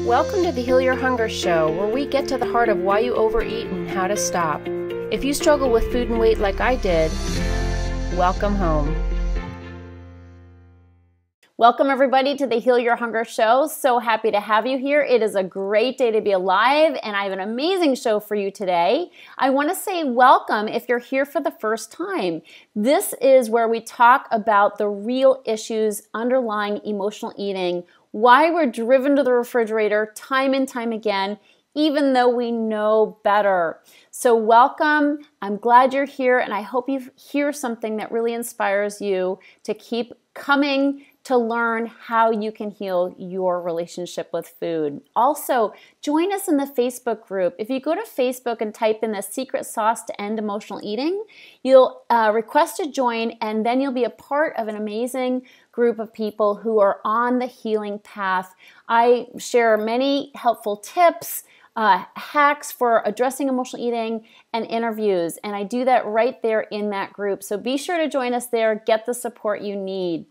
Welcome to the Heal Your Hunger Show, where we get to the heart of why you overeat and how to stop. If you struggle with food and weight like I did, welcome home. Welcome everybody to the Heal Your Hunger Show. So happy to have you here. It is a great day to be alive, and I have an amazing show for you today. I want to say welcome if you're here for the first time. This is where we talk about the real issues underlying emotional eating, why we're driven to the refrigerator time and time again, even though we know better. So welcome. I'm glad you're here, and I hope you hear something that really inspires you to keep coming to learn how you can heal your relationship with food. Also, join us in the Facebook group. If you go to Facebook and type in the secret sauce to end emotional eating, you'll request to join, and then you'll be a part of an amazing group of people who are on the healing path. I share many helpful tips, hacks for addressing emotional eating, and interviews. And I do that right there in that group. So be sure to join us there. Get the support you need.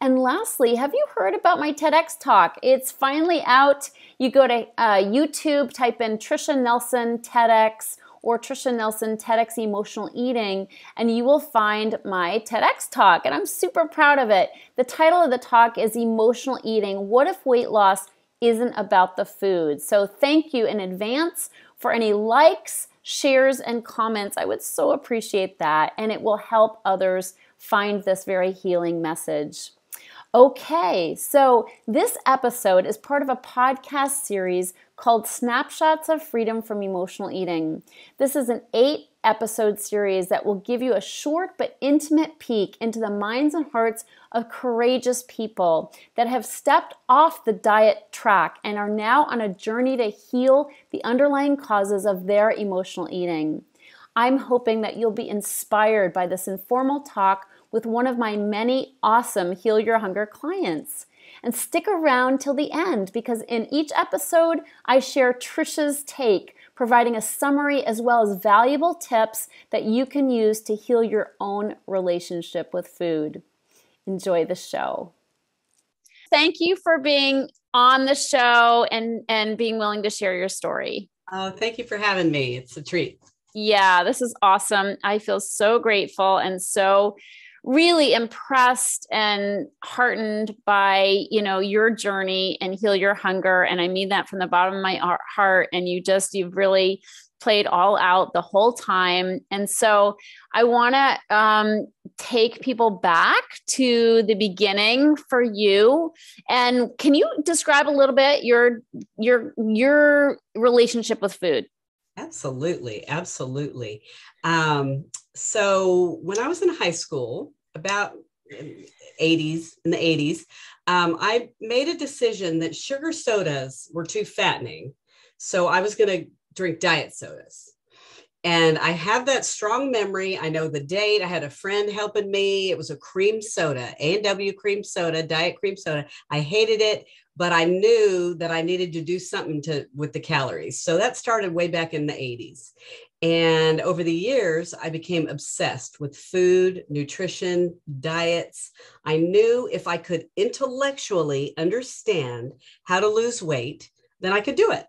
And lastly, have you heard about my TEDx talk? It's finally out. You go to YouTube, type in Tricia Nelson TEDx or Tricia Nelson TEDx Emotional Eating, and you will find my TEDx talk. And I'm super proud of it. The title of the talk is Emotional Eating: What if Weight Loss Isn't About the Food? So thank you in advance for any likes, shares, and comments. I would so appreciate that, and it will help others find this very healing message. Okay, so this episode is part of a podcast series called Snapshots of Freedom from Emotional Eating. This is an 8-episode series that will give you a short but intimate peek into the minds and hearts of courageous people that have stepped off the diet track and are now on a journey to heal the underlying causes of their emotional eating. I'm hoping that you'll be inspired by this informal talk with one of my many awesome Heal Your Hunger clients. And stick around till the end, because in each episode, I share Tricia's take, providing a summary as well as valuable tips that you can use to heal your own relationship with food. Enjoy the show. Thank you for being on the show and being willing to share your story. Oh, thank you for having me. It's a treat. Yeah, this is awesome. I feel so grateful and so really impressed and heartened by, your journey and Heal Your Hunger. And I mean that from the bottom of my heart. And you've really played all out the whole time. And so I want to take people back to the beginning for you. And can you describe a little bit your relationship with food? Absolutely. Absolutely. So when I was in high school, about in the 80s, I made a decision that sugar sodas were too fattening. So I was going to drink diet sodas. And I have that strong memory. I know the date. I had a friend helping me. It was a cream soda, A&W cream soda, diet cream soda. I hated it, but I knew that I needed to do something with the calories. So that started way back in the 80s. And over the years, I became obsessed with food, nutrition, diets. I knew if I could intellectually understand how to lose weight, then I could do it.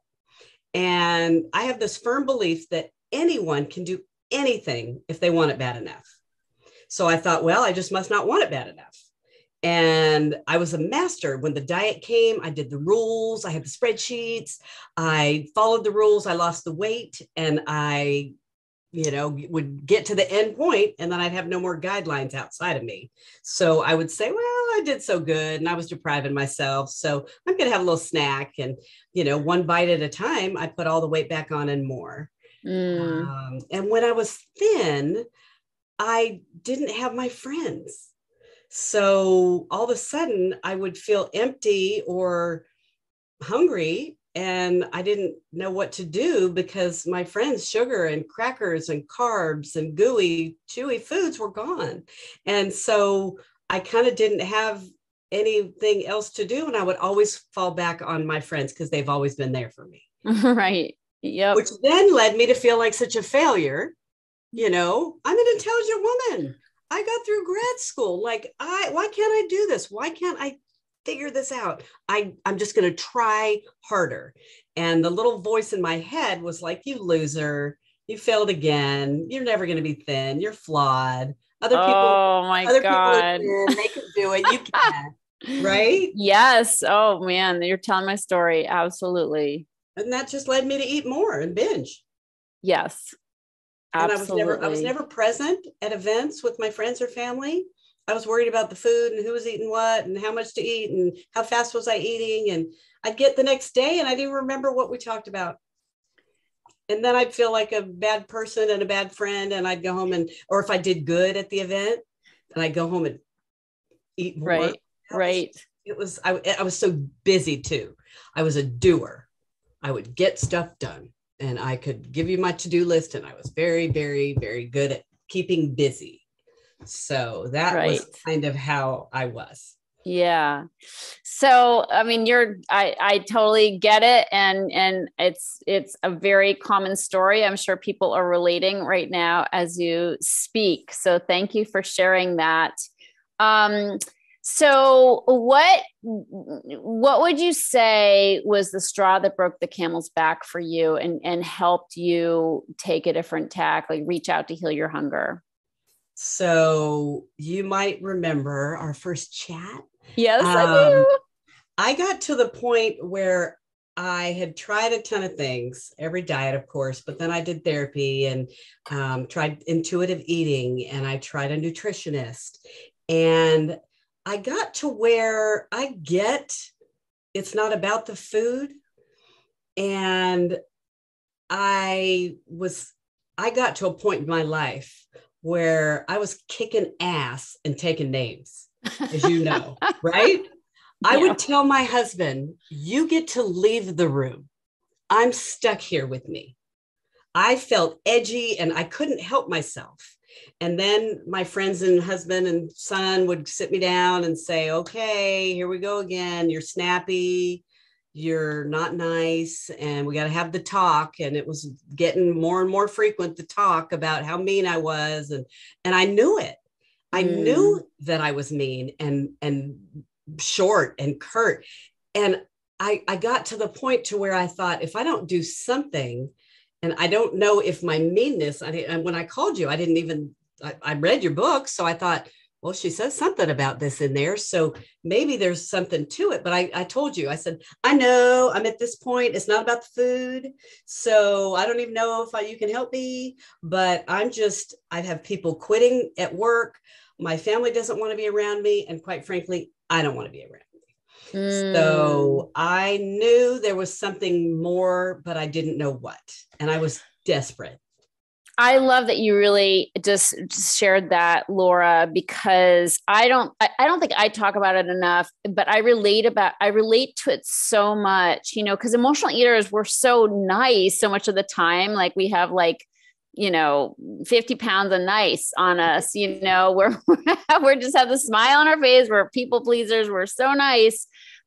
And I have this firm belief that anyone can do anything if they want it bad enough. So I thought, well, I just must not want it bad enough. And I was a master. When the diet came, I did the rules. I had the spreadsheets. I followed the rules. I lost the weight, and I, would get to the end point, and then I'd have no more guidelines outside of me. So I would say, well, I did so good and I was depriving myself. So I'm going to have a little snack, and, one bite at a time, I put all the weight back on and more. And when I was thin, I didn't have my friends. So all of a sudden I would feel empty or hungry, and I didn't know what to do because my friends' sugar and crackers and carbs and gooey, chewy foods were gone. And so I kind of didn't have anything else to do. And I would always fall back on my friends because they've always been there for me. Right. Yep. Which then led me to feel like such a failure. I'm an intelligent woman. I got through grad school. Why can't I do this? Why can't I figure this out. I'm just going to try harder. And the little voice in my head was like, you loser, you failed again. You're never going to be thin. You're flawed. Oh my Other people are God. thin. They can do it. You can. Right. Yes. Oh man, you're telling my story. Absolutely. And that just led me to eat more and binge. Yes. And Absolutely. I was never present at events with my friends or family. I was worried about the food and who was eating what and how much to eat and how fast was I eating. And I'd get the next day and I didn't remember what we talked about. And then I'd feel like a bad person and a bad friend. And I'd go home or if I did good at the event, then I'd go home and eat more. Right. Right. I was so busy too. I was a doer. I would get stuff done and I could give you my to-do list. And I was very, very, very good at keeping busy. So that was kind of how I was. Yeah. So, I mean, I totally get it. And it's a very common story. I'm sure people are relating right now as you speak. So thank you for sharing that. So what would you say was the straw that broke the camel's back for you and helped you take a different tack, like reach out to heal your hunger? So you might remember our first chat. Yes, I do. I got to the point where I had tried a ton of things, every diet, of course, but then I did therapy and tried intuitive eating and I tried a nutritionist. And I got to where it's not about the food. And I got to a point in my life where I was kicking ass and taking names, as you know, right? I would tell my husband, you get to leave the room. I'm stuck here with me. I felt edgy and I couldn't help myself. And then my friends and husband and son would sit me down and say, okay, here we go again. You're snappy. You're not nice. And we got to have the talk. And it was getting more and more frequent to talk about how mean I was. And I knew it. I knew that I was mean and short and curt. And I got to the point to where I thought, if I don't do something, and I don't know if my meanness, and when I called you, I read your book. So I thought, well, she says something about this in there. So maybe there's something to it. But I told you, I said, I know I'm at this point. It's not about the food. So I don't even know if you can help me, but I have people quitting at work. My family doesn't want to be around me. And quite frankly, I don't want to be around me. So I knew there was something more, but I didn't know what. And I was desperate. I love that you really just shared that, Laura, because I don't think I talk about it enough, but I relate to it so much, because emotional eaters, we're so nice so much of the time. Like we have 50 pounds of nice on us, we're just have the smile on our face. We're people pleasers. We're so nice,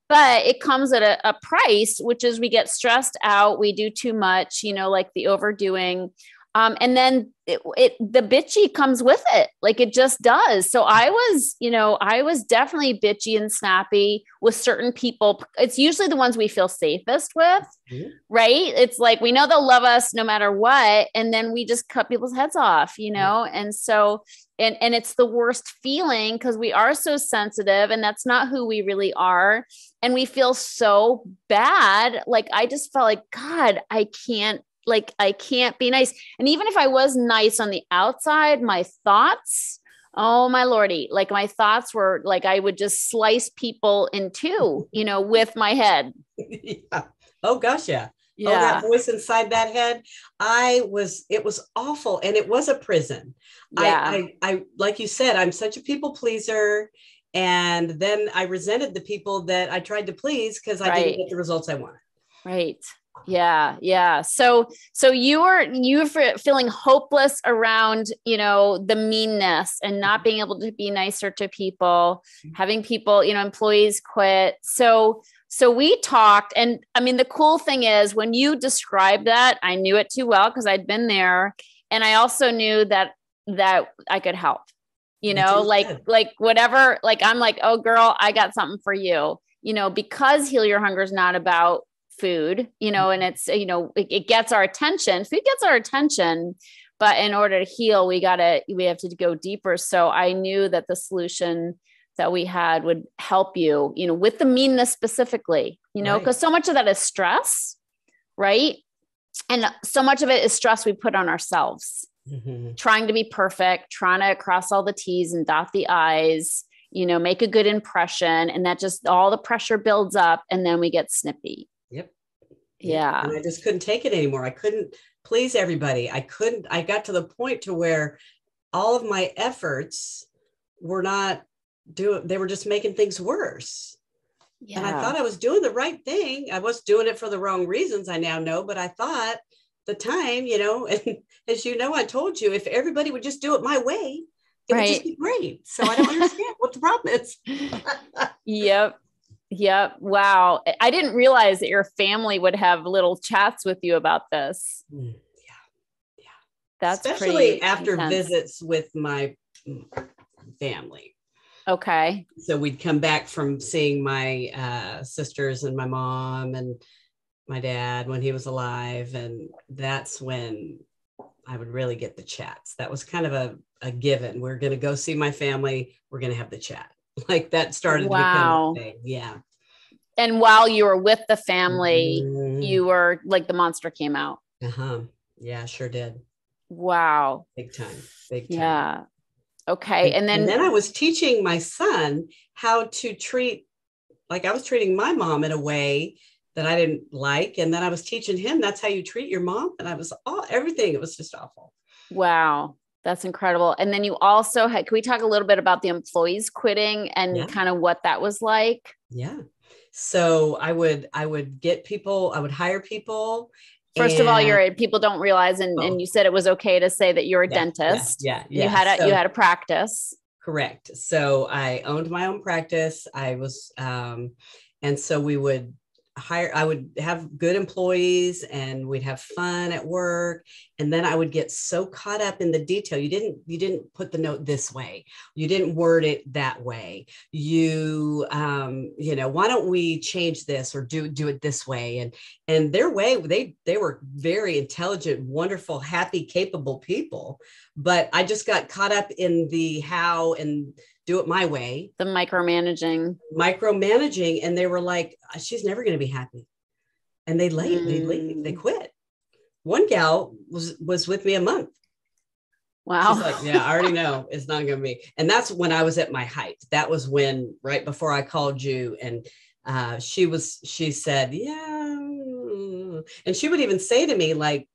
but it comes at a price, which is we get stressed out. We do too much, like the overdoing. And then the bitchy comes with it. Like it just does. So I was definitely bitchy and snappy with certain people. It's usually the ones we feel safest with, right? It's like, we know they'll love us no matter what. And then we just cut people's heads off, And so, and it's the worst feeling because we are so sensitive and that's not who we really are. And we feel so bad. Like, I just felt like, God, I can't be nice. And even if I was nice on the outside, my thoughts, oh my Lordy, like my thoughts were like, I would just slice people in two, with my head. Yeah. Oh gosh. Yeah. Yeah. Oh, that voice inside that head. It was awful. And it was a prison. Yeah. I, like you said, I'm such a people pleaser. And then I resented the people that I tried to please because I didn't get the results I wanted. Right. Yeah. Yeah. So you were feeling hopeless around, the meanness and not being able to be nicer to people, having people, employees quit. So we talked, and I mean, the cool thing is when you described that, I knew it too well because I'd been there. And I also knew that I could help. Bitchy said. like whatever, like, I'm like, oh girl, I got something for you, because Heal Your Hunger is not about food, and it's, it gets our attention. Food gets our attention, but in order to heal, we have to go deeper. So I knew that the solution that we had would help you, with the meanness specifically, because so much of that is stress, right? And so much of it is stress we put on ourselves, trying to be perfect, trying to cross all the T's and dot the I's, make a good impression. And that just, all the pressure builds up, and then we get snippy. Yep. Yeah. And I just couldn't take it anymore. I couldn't please everybody. I got to the point to where all of my efforts were not they were just making things worse. Yeah. And I thought I was doing the right thing. I was doing it for the wrong reasons, I now know, but I thought the time, and as you know, I told you, if everybody would just do it my way, it would just be great. So I don't understand what the problem is. Yep. Wow. I didn't realize that your family would have little chats with you about this. Yeah. That's especially after intense visits with my family. Okay. So we'd come back from seeing my sisters and my mom and my dad when he was alive. And that's when I would really get the chats. That was kind of a given. We're going to go see my family. We're going to have the chat. Like that started to become a thing. Yeah. And while you were with the family, you were like, the monster came out. Yeah, sure did. Wow. Big time. Yeah. Okay. And then I was teaching my son how to treat, like I was treating my mom in a way that I didn't like. And then I was teaching him, that's how you treat your mom. And I was everything. It was just awful. Wow. That's incredible. And then you also can we talk a little bit about the employees quitting and kind of what that was like? Yeah. So I would get people, I would hire people. First of all, people don't realize, and you said it was okay to say that you're a dentist. Yeah. You had a practice. Correct. So I owned my own practice. I was, and so I would have good employees and we'd have fun at work. And then I would get so caught up in the detail. You didn't put the note this way. You didn't word it that way. Why don't we change this or do it this way? And their way, they were very intelligent, wonderful, happy, capable people. But I just got caught up in the how and do it my way. The micromanaging. And they were like, she's never going to be happy. And they leave, they quit. One gal was with me a month. Wow. She's like, yeah, I already know it's not going to be. And that's when I was at my height. That was when, right before I called you. And she said, yeah. And she would even say to me, like,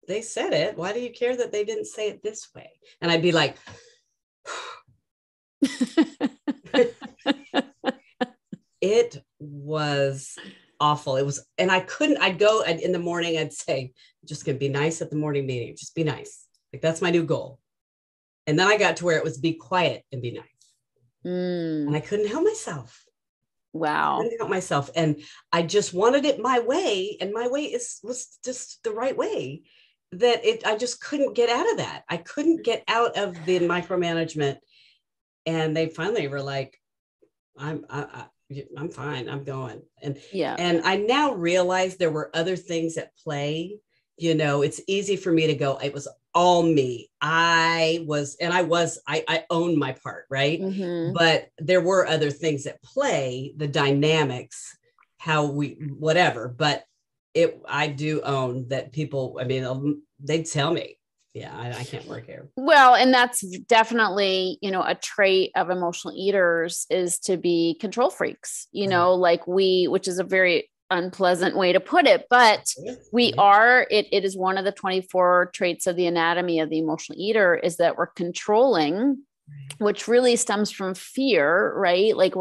they said it. Why do you care that they didn't say it this way? And I'd be like, it was awful. It was, and I'd go in the morning, I'd say, just gonna be nice at the morning meeting. Just be nice. Like that's my new goal. And then I got to where it was be quiet and be nice. And I couldn't help myself. Wow. I couldn't help myself. And I just wanted it my way. And my way was just the right way. I just couldn't get out of that. I couldn't get out of the micromanagement. And they finally were like, I'm fine. I'm going. And I now realize there were other things at play. It's easy for me to go, it was all me. I own my part. Right. But there were other things at play, the dynamics, whatever, but I do own that people, they'd tell me, I can't work here. Well, and that's definitely, a trait of emotional eaters is to be control freaks, which is a very unpleasant way to put it, but it is one of the 24 traits of the anatomy of the emotional eater is that we're controlling, which really stems from fear, right? Like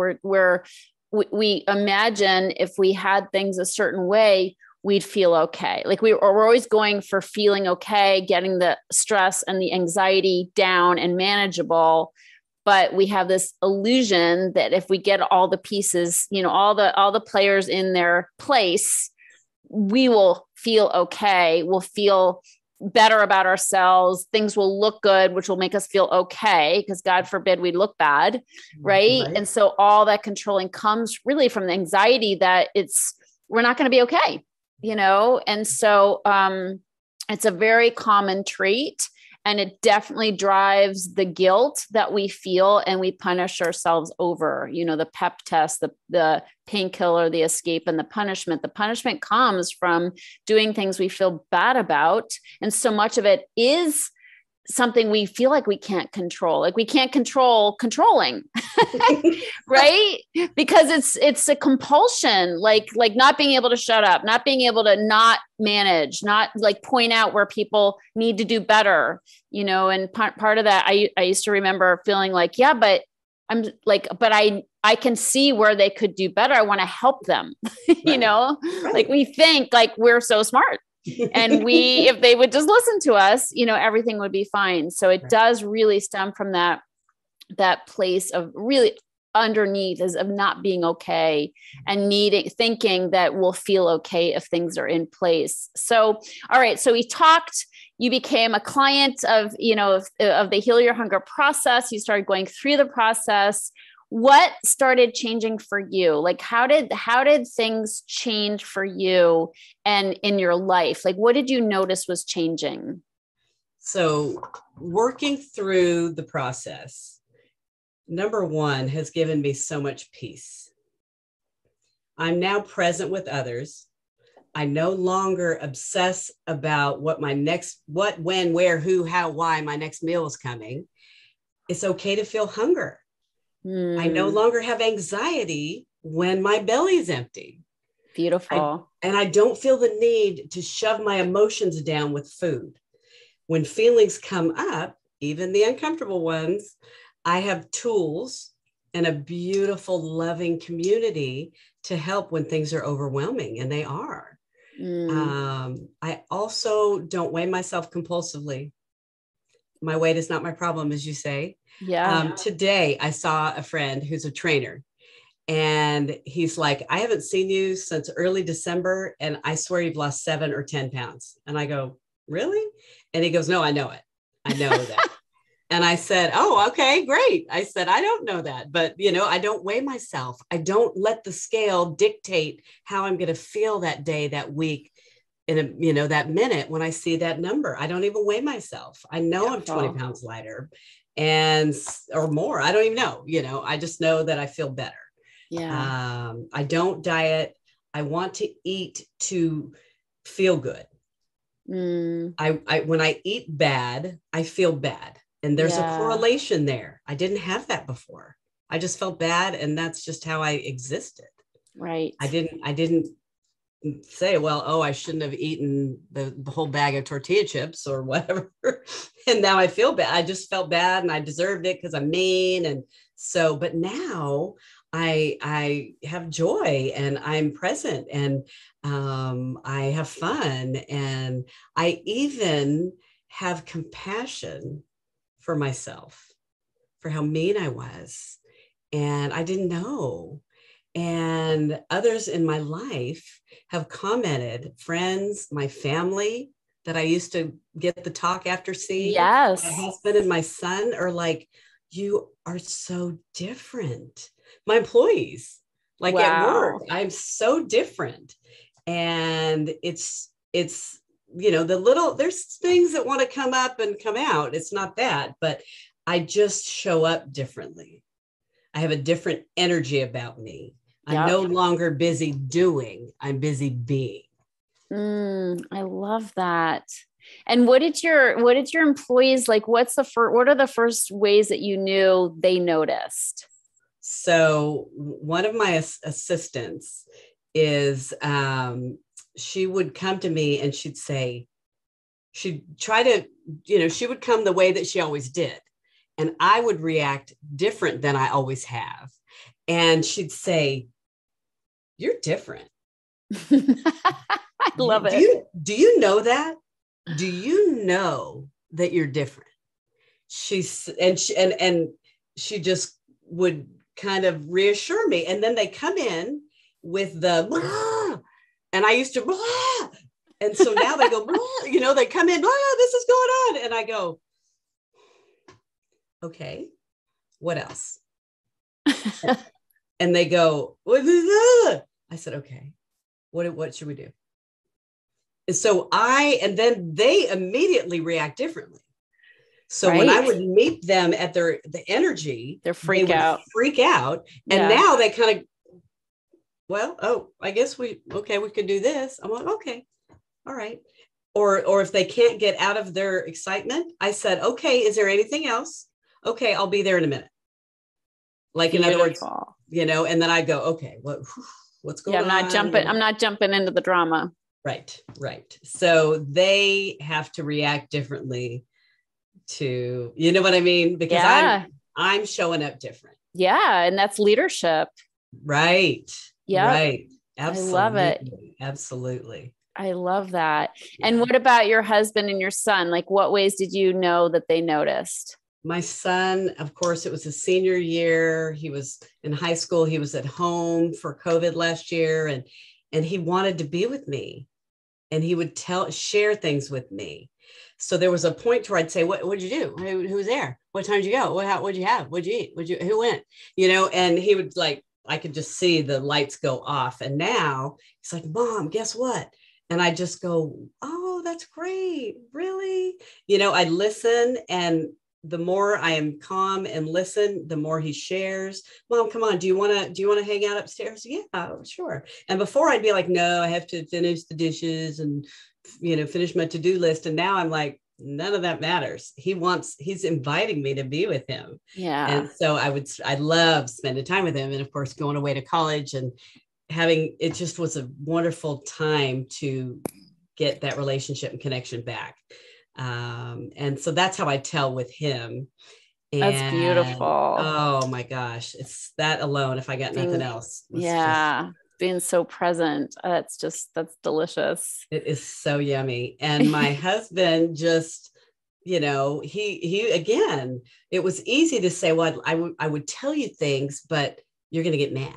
we imagine if we had things a certain way, we'd feel okay. Like we're always going for feeling okay, getting the stress and the anxiety down and manageable. But we have this illusion that if we get all the pieces, all the players in their place, we will feel okay. We'll feel better about ourselves. Things will look good, which will make us feel okay, because God forbid we look bad. Right. And so all that controlling comes really from the anxiety that we're not going to be okay, And so, it's a very common trait, and it definitely drives the guilt that we feel, and we punish ourselves over, the pep test, the painkiller, the escape, and the punishment. The punishment comes from doing things we feel bad about. And so much of it is something we feel like we can't control. Like we can't control controlling, right? Because it's a compulsion, like not being able to shut up, not being able to not manage, not like point out where people need to do better, and part of that, I used to remember feeling like, yeah, but I'm like, but I can see where they could do better. I want to help them, like we think like we're so smart. And if they would just listen to us, everything would be fine. So it does really stem from that place of really underneath of not being okay and thinking that we'll feel okay if things are in place. So, all right. So you became a client of the Heal Your Hunger process. You started going through the process. What started changing for you? Like, how did things change for you and in your life? Like, what did you notice was changing? So working through the process, number one, has given me so much peace. I'm now present with others. I no longer obsess about what, when, where, who, how, why my next meal is coming. It's okay to feel hunger. I no longer have anxiety when my belly is empty. Beautiful. And I don't feel the need to shove my emotions down with food. When feelings come up, even the uncomfortable ones, I have tools and a beautiful, loving community to help when things are overwhelming, and they are. I also don't weigh myself compulsively. My weight is not my problem, as you say. Yeah. Today, I saw a friend who's a trainer, and he's like, I haven't seen you since early December, and I swear you've lost 7 or 10 pounds. And I go, really? And he goes, no, I know it. I know that. And I said, oh, okay, great. I said, I don't know that, but I don't weigh myself. I don't let the scale dictate how I'm going to feel that day, that week, in that minute when I see that number. I don't even weigh myself. I know I'm 20 pounds lighter or more. I don't even know, I just know that I feel better. Yeah. I don't diet. I want to eat to feel good. When I eat bad, I feel bad. And there's a correlation there. I didn't have that before. I just felt bad. And that's just how I existed. Right. I didn't say, well, I shouldn't have eaten the whole bag of tortilla chips or whatever. And now I feel bad. I just felt bad and I deserved it because I'm mean. And so, but now I have joy and I'm present and I have fun. And I even have compassion for myself, for how mean I was. And I didn't know. And others in my life have commented, friends, my family that I used to get the talk after seeing. Yes. My husband and my son are like, you are so different. My employees, like at work, I'm so different. And it's there's things that want to come up and come out. It's not that, but I just show up differently. I have a different energy about me. I'm no longer busy doing, I'm busy being. I love that. And what did your employees like? What are the first ways that you knew they noticed? So one of my assistants is, she would come to me and she'd try to, she would come the way that she always did. And I would react different than I always have. And she'd say, you're different. I love it. Do you know that? Do you know that you're different? She just would kind of reassure me. And then they come in with the, and I used to, And so now they go, they come in, this is going on. And I go, okay, what else? And they go, I said, okay, what should we do? And so and then they immediately react differently. So when I would meet them at the energy, they would freak out. And now they kind of, I guess we could do this. I'm like, okay, all right. Or if they can't get out of their excitement, I said, okay, is there anything else? Okay, I'll be there in a minute. Like, in other words, and then I go, okay, what's going on? I'm not jumping into the drama. Right. So they have to react differently to, you know what I mean? Because I'm showing up different. Yeah. And that's leadership. Right. Yeah. Right. Absolutely. I love it. Absolutely. I love that. Yeah. And what about your husband and your son? Like, what ways did you know that they noticed? My son, of course, it was his senior year. He was in high school. He was at home for COVID last year, and he wanted to be with me, and he would share things with me. So there was a point where I'd say, what'd you do? Who was there? What time did you go? What'd you have? What'd you eat? Who went? And he would, like, I could just see the lights go off. And now he's like, Mom, guess what? And I just go, oh, that's great. Really? I listen, and the more I am calm and listen, the more he shares. Mom, come on. Do you want to hang out upstairs? Yeah, sure. And before I'd be like, no, I have to finish the dishes and, finish my to-do list. And now I'm like, none of that matters. He's inviting me to be with him. Yeah. And so I love spending time with him. And of course, going away to college and it just was a wonderful time to get that relationship and connection back. And so that's how I tell with him. That's beautiful. Oh my gosh. It's that alone. If I got nothing else. Being so present. That's delicious. It is so yummy. And my husband just, he again, it was easy to say, well, I would tell you things, but you're going to get mad.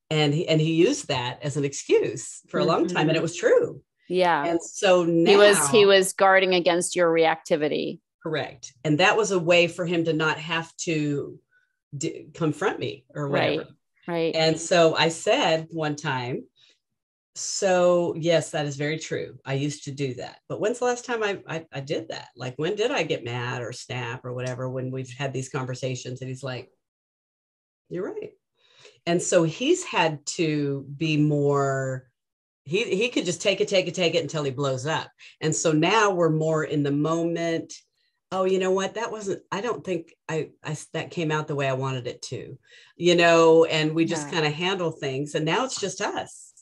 And he used that as an excuse for a long time. And it was true. Yeah. And so now he was guarding against your reactivity. Correct. And that was a way for him to not have to confront me or whatever. Right. And so I said one time, so yes, that is very true. I used to do that. But when's the last time I did that? Like, when did I get mad or snap or whatever, when we've had these conversations? And he's like, you're right. And so he's had to be more, he could just take it until he blows up. And so now we're more in the moment. Oh, you know what? I don't think that came out the way I wanted it to, and we just kind of handle things. And now it's just us,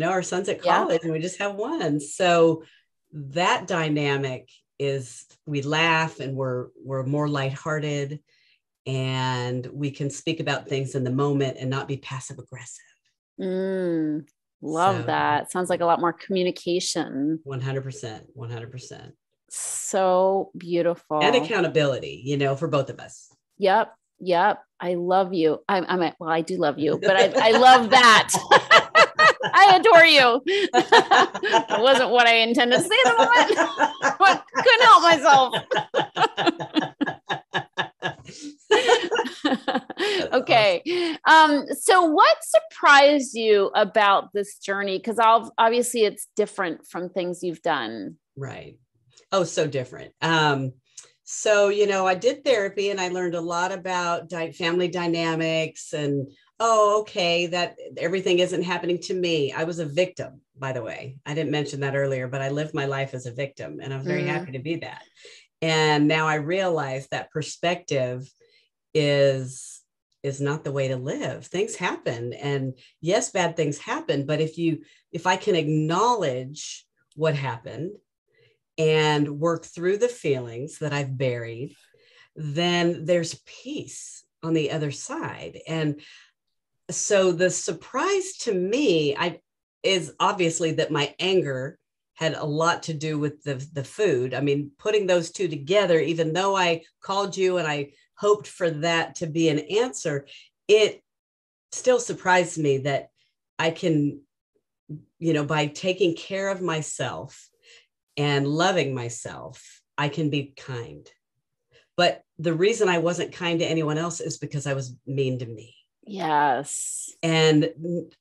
our son's at college and we just have one. So that dynamic is, we laugh and we're more lighthearted, and we can speak about things in the moment and not be passive aggressive. Love that. Sounds like a lot more communication. 100%. So beautiful. And accountability, for both of us. Yep. I love you. I do love you, but I love that. I adore you. That wasn't what I intended to say at the moment, but couldn't help myself. Okay. So what surprised you about this journey? Because obviously it's different from things you've done. Right. Oh, so different. So, I did therapy and I learned a lot about family dynamics and, okay, that everything isn't happening to me. I was a victim, by the way. I didn't mention that earlier, but I lived my life as a victim, and I'm very happy to be that. And now I realize that perspective is not the way to live. Things happen, and yes, bad things happen. But if I can acknowledge what happened and work through the feelings that I've buried, then there's peace on the other side. And so the surprise to me is obviously that my anger had a lot to do with the food. I mean, putting those two together, even though I called you and I hoped for that to be an answer, it still surprised me that I can by taking care of myself and loving myself, I can be kind. But the reason I wasn't kind to anyone else is because I was mean to me. Yes. And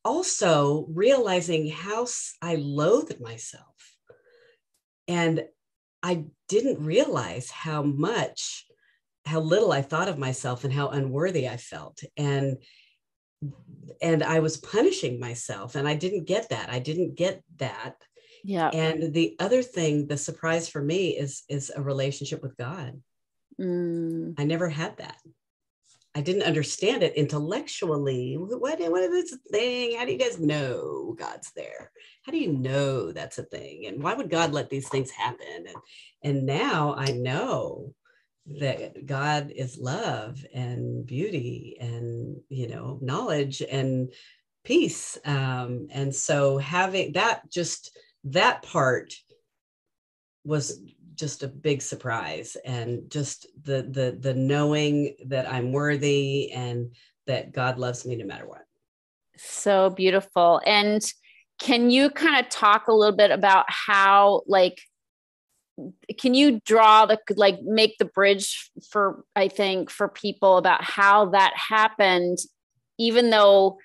also realizing how I loathed myself. And I didn't realize how little I thought of myself and how unworthy I felt. And I was punishing myself, and I didn't get that. Yeah. And the other thing, the surprise for me is a relationship with God. I never had that. I didn't understand it intellectually. What is this thing? How do you guys know God's there? How do you know that's a thing? And why would God let these things happen? And now I know that God is love and beauty and, knowledge and peace. And so having that part was just a big surprise, and just the knowing that I'm worthy and that God loves me no matter what. So beautiful. And can you kind of talk a little bit about how, can you make the bridge for people about how that happened, even though,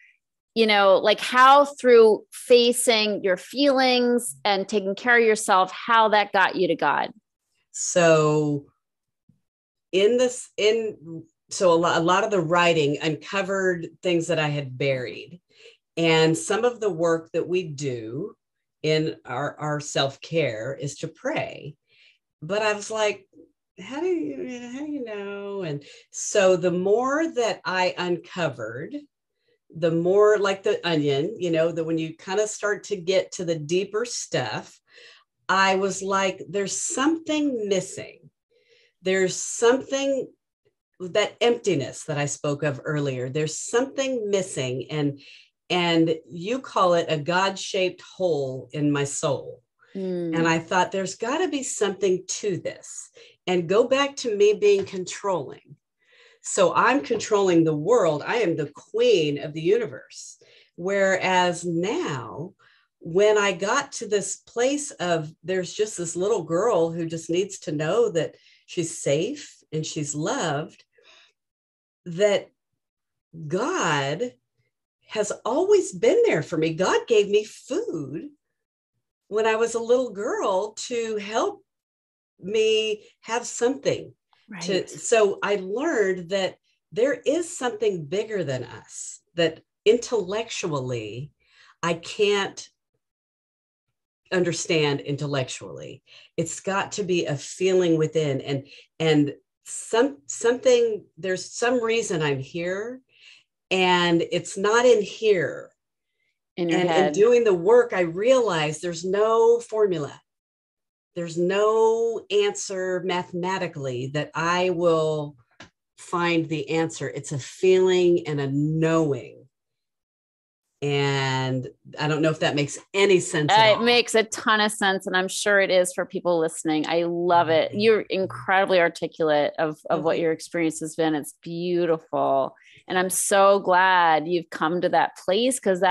how through facing your feelings and taking care of yourself, how that got you to God? So a lot of the writing uncovered things that I had buried, and some of the work that we do in our self-care is to pray. But I was like, how do you know? And so the more that I uncovered, the more, like the onion, when you kind of start to get to the deeper stuff, I was like, there's something missing. There's something, that emptiness that I spoke of earlier, there's something missing. And you call it a God-shaped hole in my soul. And I thought, there's got to be something to this. And go back to me being controlling. So I'm controlling the world. I am the queen of the universe. Whereas now, when I got to this place of, there's just this little girl who just needs to know that she's safe and she's loved, that God has always been there for me. God gave me food when I was a little girl to help me have something. Right. So I learned that there is something bigger than us, that intellectually I can't understand intellectually. It's got to be a feeling within, and something, there's some reason I'm here, and it's not in here. In your head. In doing the work, I realized there's no formula. There's no answer mathematically that I will find the answer. It's a feeling and a knowing. And I don't know if that makes any sense at all. It makes a ton of sense. And I'm sure it is for people listening. I love it. You're incredibly articulate of what your experience has been. It's beautiful. And I'm so glad you've come to that place, because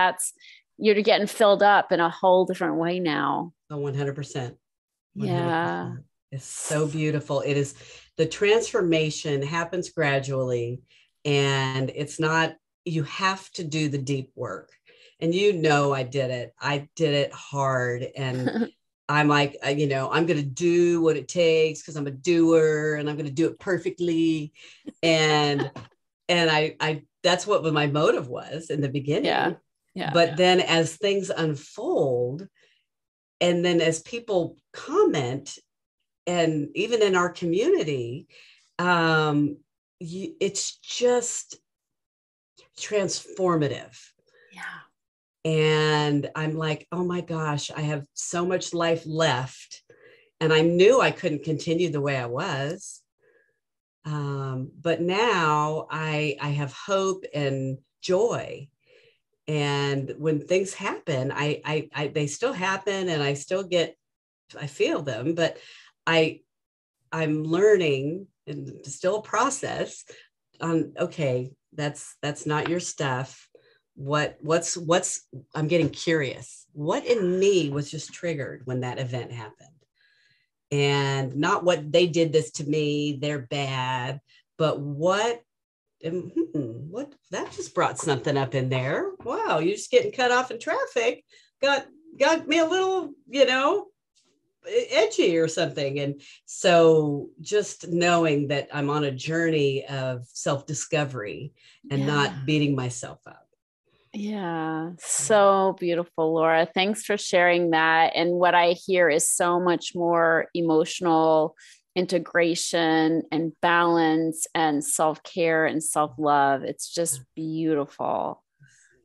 you're getting filled up in a whole different way now. Oh, 100%. 100%. Yeah. It's so beautiful. It is, the transformation happens gradually, and it's not, you have to do the deep work. And I did it. I did it hard. And I'm like, I'm going to do what it takes because I'm a doer, and I'm going to do it perfectly. And I that's what my motive was in the beginning. Yeah. Yeah. But then as things unfold, and then as people comment, and even in our community, it's just transformative. Yeah. And I'm like, oh my gosh, I have so much life left. And I knew I couldn't continue the way I was. But now I have hope and joy. And when things happen, they still happen, and I feel them, but I'm learning, and it's still a process on, okay, that's not your stuff. I'm getting curious. What in me was just triggered when that event happened? And not what they did this to me, they're bad, but what that just brought something up in there. Wow, you're just getting cut off in traffic. Got me a little, edgy or something. And so just knowing that I'm on a journey of self-discovery and not beating myself up. Yeah, so beautiful, Laura. Thanks for sharing that. And what I hear is so much more emotional integration and balance and self-care and self-love. It's just beautiful.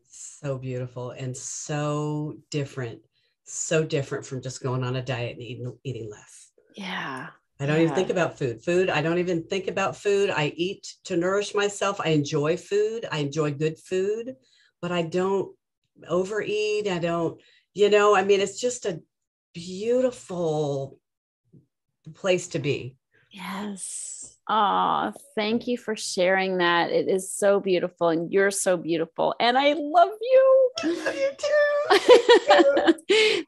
So beautiful and so different from just going on a diet and eating less. Yeah. I don't even think about food. I don't even think about food. I eat to nourish myself. I enjoy food. I enjoy good food, but I don't overeat. I don't, it's just a beautiful place to be. Yes. Oh, thank you for sharing that. It is so beautiful and you're so beautiful. And I love you. I love you too.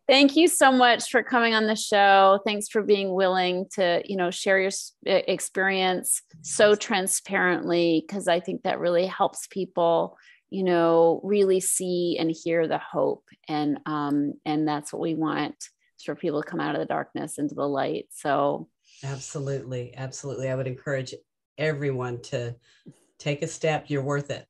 Thank you so much for coming on the show. Thanks for being willing to, share your experience so transparently, because I think that really helps people, really see and hear the hope. And that's what we want, is for people to come out of the darkness into the light. So absolutely. Absolutely. I would encourage everyone to take a step. You're worth it.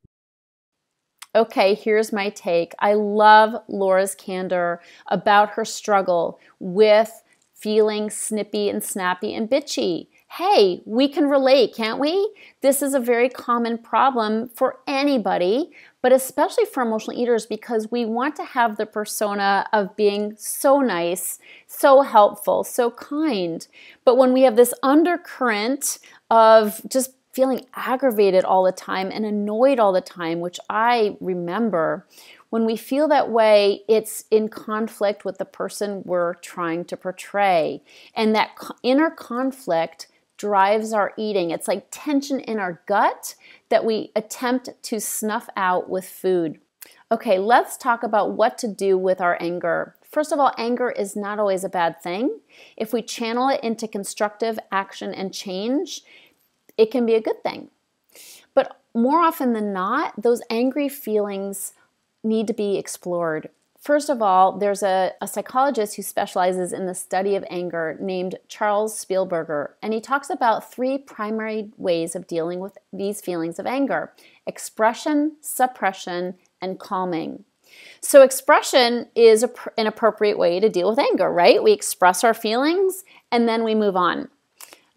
Okay, here's my take. I love Laura's candor about her struggle with feeling snippy and snappy and bitchy. Hey, we can relate, can't we? This is a very common problem for anybody, but especially for emotional eaters, because we want to have the persona of being so nice, so helpful, so kind. But when we have this undercurrent of just feeling aggravated all the time and annoyed all the time, which I remember, when we feel that way, it's in conflict with the person we're trying to portray. And that inner conflict drives our eating. It's like tension in our gut that we attempt to snuff out with food. Okay, let's talk about what to do with our anger. First of all, anger is not always a bad thing. If we channel it into constructive action and change, it can be a good thing. But more often than not, those angry feelings need to be explored. First of all, there's a psychologist who specializes in the study of anger named Charles Spielberger, and he talks about 3 primary ways of dealing with these feelings of anger: expression, suppression, and calming. So expression is an appropriate way to deal with anger, right? We express our feelings and then we move on.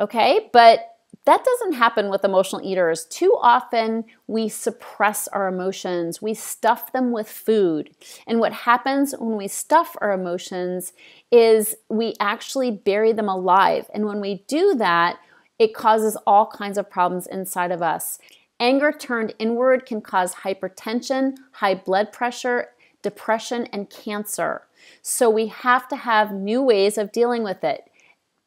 Okay, but that doesn't happen with emotional eaters. Too often, we suppress our emotions. We stuff them with food. And what happens when we stuff our emotions is we actually bury them alive. And when we do that, it causes all kinds of problems inside of us. Anger turned inward can cause hypertension, high blood pressure, depression, and cancer. So we have to have new ways of dealing with it.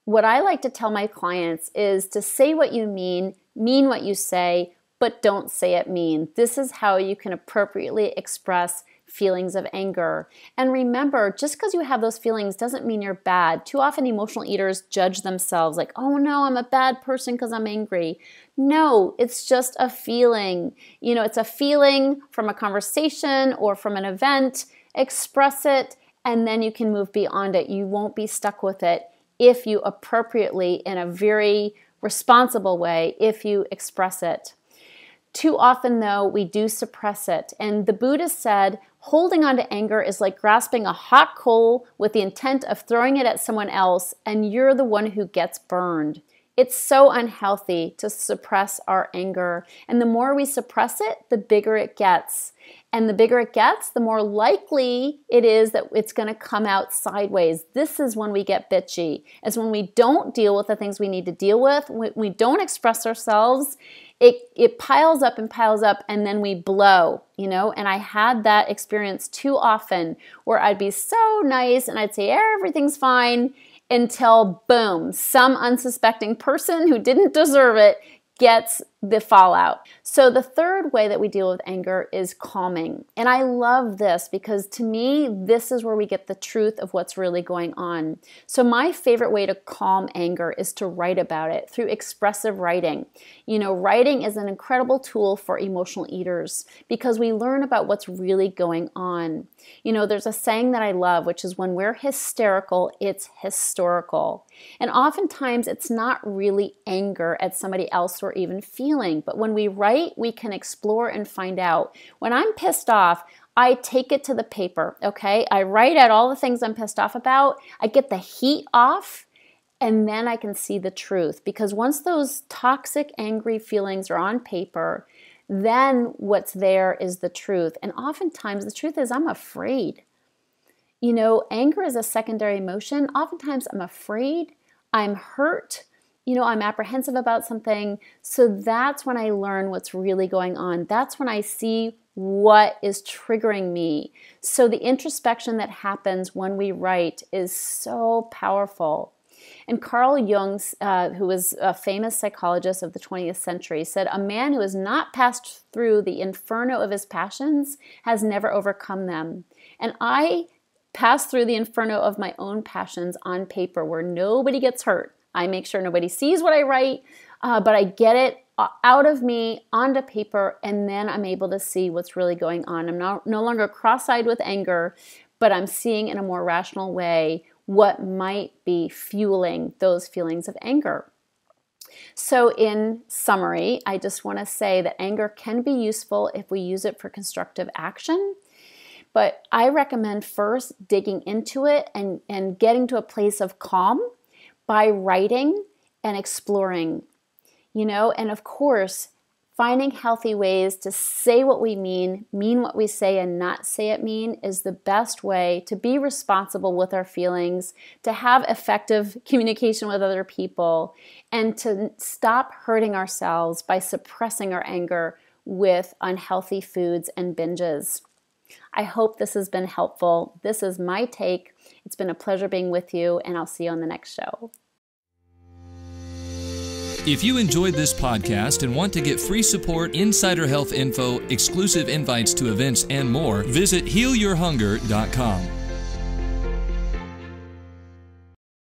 What I like to tell my clients is to say what you mean what you say, but don't say it mean. This is how you can appropriately express feelings of anger. And remember, just because you have those feelings doesn't mean you're bad. Too often emotional eaters judge themselves like, oh no, I'm a bad person because I'm angry. No, it's just a feeling. It's a feeling from a conversation or from an event. Express it, and then you can move beyond it. You won't be stuck with it if you appropriately, in a very responsible way, if you express it. Too often, though, we do suppress it. And the Buddha said, holding on to anger is like grasping a hot coal with the intent of throwing it at someone else, and you're the one who gets burned. It's so unhealthy to suppress our anger. And the more we suppress it, the bigger it gets. And the bigger it gets, the more likely it is that it's going to come out sideways. This is when we get bitchy, is when we don't deal with the things we need to deal with, when we don't express ourselves. It piles up, and then we blow, And I had that experience too often where I'd be so nice and I'd say everything's fine until, boom, some unsuspecting person who didn't deserve it gets the fallout. So the third way that we deal with anger is calming. And I love this because to me, this is where we get the truth of what's really going on. So my favorite way to calm anger is to write about it through expressive writing. You know, writing is an incredible tool for emotional eaters because we learn about what's really going on. You know, there's a saying that I love, which is when we're hysterical, it's historical. And oftentimes it's not really anger at somebody else we're even feeling, but when we write, we can explore and find out. When I'm pissed off, I take it to the paper, okay? I write out all the things I'm pissed off about. I get the heat off, and then I can see the truth. Because once those toxic, angry feelings are on paper, then what's there is the truth. And oftentimes the truth is I'm afraid. You know, anger is a secondary emotion. Oftentimes I'm afraid, I'm hurt, you know, I'm apprehensive about something. So that's when I learn what's really going on. That's when I see what is triggering me. So the introspection that happens when we write is so powerful. And Carl Jung, who was a famous psychologist of the 20th century, said, "A man who has not passed through the inferno of his passions has never overcome them." And I pass through the inferno of my own passions on paper where nobody gets hurt. I make sure nobody sees what I write, but I get it out of me onto paper, and then I'm able to see what's really going on. I'm no longer cross-eyed with anger, but I'm seeing in a more rational way what might be fueling those feelings of anger. So in summary, I just want to say that anger can be useful if we use it for constructive action. But I recommend first digging into it and getting to a place of calm by writing and exploring, you know, and of course, finding healthy ways to say what we mean what we say, and not say it mean is the best way to be responsible with our feelings, to have effective communication with other people, and to stop hurting ourselves by suppressing our anger with unhealthy foods and binges. I hope this has been helpful. This is my take. It's been a pleasure being with you, and I'll see you on the next show. If you enjoyed this podcast and want to get free support, insider health info, exclusive invites to events, and more, visit healyourhunger.com.